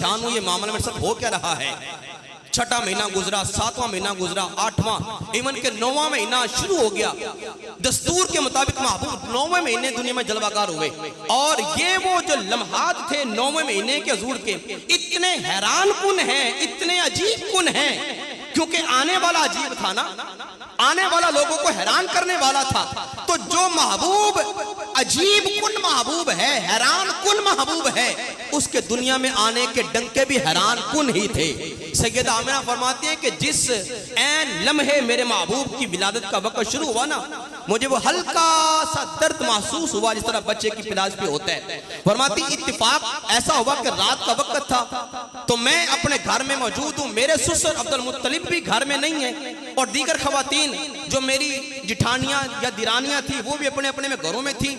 जानू ये मामला मेरे साथ हो क्या रहा है। छठा महीना गुजरा, सातवां महीना गुजरा, आठवां, इवन के 9वां महीना शुरू हो गया। दस्तूर के मुताबिक महबूब 9वें महीने दुनिया में जलवागार हुए। और ये वो जो लम्हात थे 9वें महीने के हुजूर के, इतने हैरान कुन हैं, इतने अजीब कुन हैं, क्योंकि आने वाला अजीब था ना, आने वाला लोगों को हैरान करने वाला था। तो जो महबूब अजीब कुन महबूब है, हैरान कुन महबूब है, उसके दुनिया में आने के डंके भी हैरान कुन ही थे। सैयदा आमिना फरमाती है कि जिस ऐन लम्हे मेरे महबूब की विलादत का वक्त शुरू हुआ ना, मुझे वो हल्का सा दर्द महसूस हुआ जिस तरह बच्चे की पिलाज पे होता है। फरमाती इत्तिफाक ऐसा हुआ कि रात का वक्त था, तो मैं अपने घर में मौजूद हूँ, मेरे ससुर अब्दुल मुत्तलिब भी घर में नहीं है, और दीगर खवातीन जो मेरी जिठानियां या दिरानियां थी वो भी अपने अपने में घरों में थी,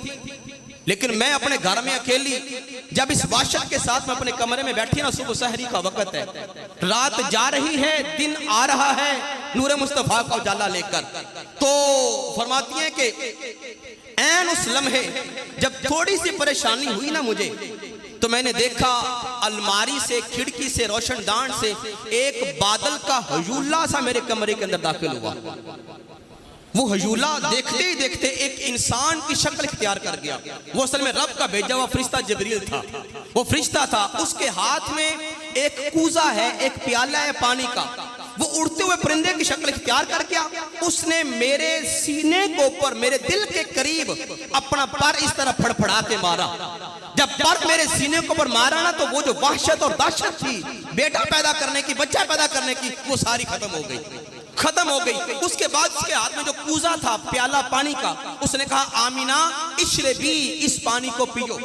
लेकिन मैं अपने घर में अकेली। जब इस वाशत के साथ मैं अपने कमरे में बैठी ना, सुबह सहरी का वक्त है, रात जा रही है, दिन आ रहा है नूरे मुस्तफा का उजाला लेकर। तो फरमाती है कि ऐन उस लम्हे जब थोड़ी सी परेशानी हुई ना मुझे, तो मैंने देखा अलमारी से, खिड़की से, रोशनदान से एक बादल का हजूला सा मेरे कमरे के अंदर दाखिल हुआ। वो हजूला देखते ही देखते एक इंसान की शक्ल इख्तियार कर गया। वो असल में रब का भेजा हुआ फरिश्ता जिब्रील था। वो फरिश्ता था, उसके हाथ में एक कूजा है, एक प्याला है पानी का। वो उड़ते हुए परिंदे की शक्ल इख्तियार कर गया। उसने मेरे सीने के ऊपर, मेरे दिल के करीब अपना पर इस तरह फड़फड़ा के मारा। जब पर मेरे सीने के ऊपर मारा ना, तो वो जो वहशत और दहशत थी बेटा पैदा करने की, बच्चा पैदा करने की, वो सारी खत्म हो गई, खत्म हो गई। उसके बाद उसके हाथ में जो कूजा था प्याला पानी का, उसने कहा आमीना इश्रबी, इस पानी को पियो।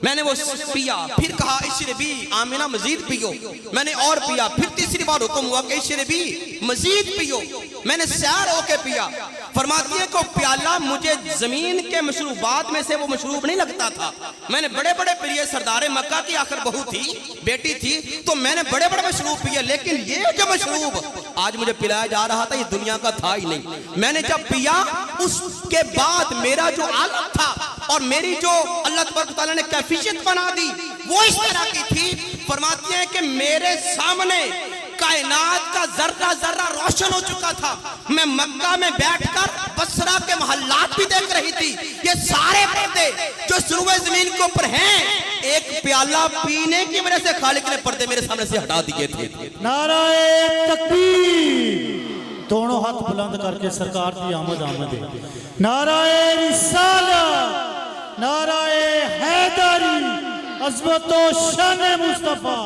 मैंने वो पिया, फिर कहा इश्रबी आमीना मजीद पियो। मैंने और पिया, फिर तीसरी बार हुक्म हुआ कि इश्रबी मजीद पियो। मैंने सैर होके पिया। फरमाती है को प्याला मुझे जमीन के मशरूबात में से वो मशरूब नहीं लगता था। मैंने बड़े बड़े प्रिय सरदार मक्का की आखिर बहू थी, बेटी थी, तो मैंने बड़े बड़े मशरूब पिए, लेकिन ये जो मशरूब आज मुझे पिलाया जा रहा था, ये दुनिया का था ही नहीं। मैंने जब पिया, उसके बाद मेरा जो आलम था और मेरी जो अल्लाह तबारक तआला ने कैफियत बना दी, वो इस तरह की थी। फरमाती है कि मेरे सामने कायनात का जर्रा जर्रा रोशन हो चुका था। मैं मक्का में बैठकर बसरा के मोहल्लात भी देख रही थी। ये सारे पर्दे जो सुरुए जमीन के ऊपर हैं, एक प्याला पीने की वजह से खालिक ने पर्दे मेरे सामने से हटा दिए थे। नाराए तकबीर, दोनों हाथ बुलंद करके सरकार की आमद आमद है। नाराए रिसालत, नाराए हैदरी, अज़मत व शान मुस्तफा,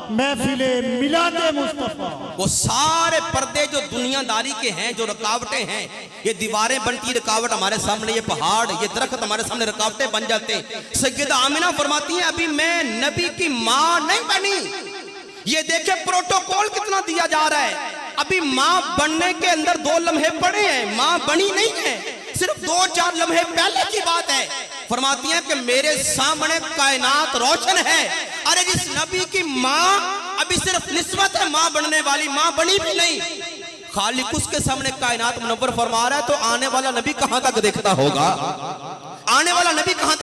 महफिले मिलादे मुस्तफा। वो सारे पर्दे जो दुनियादारी के हैं, जो रुकावटें हैं, ये दीवारें बनती रुकावट हमारे सामने, ये पहाड़, ये दरख्त हमारे सामने रुकावटें बन जाते हैं। सैयदा आमिना फरमाती हैं अभी मैं नबी की माँ नहीं बनी। ये देखे प्रोटोकॉल कितना दिया जा रहा है। अभी माँ बनने के अंदर 2 लम्हे पड़े हैं, माँ बनी नहीं है, सिर्फ 2-4 लम्हे पहले की बात है। फरमाती हैं कि मेरे सामने कायनात रोशन है। अरे जिस नबी की माँ अभी सिर्फ निस्बत है माँ बनने वाली, माँ बनी भी नहीं, खालिक उसके सामने कायनात मुनव्वर फरमा रहा है, तो आने वाला नबी कहां तक देखता होगा, आने वाला नबी कहां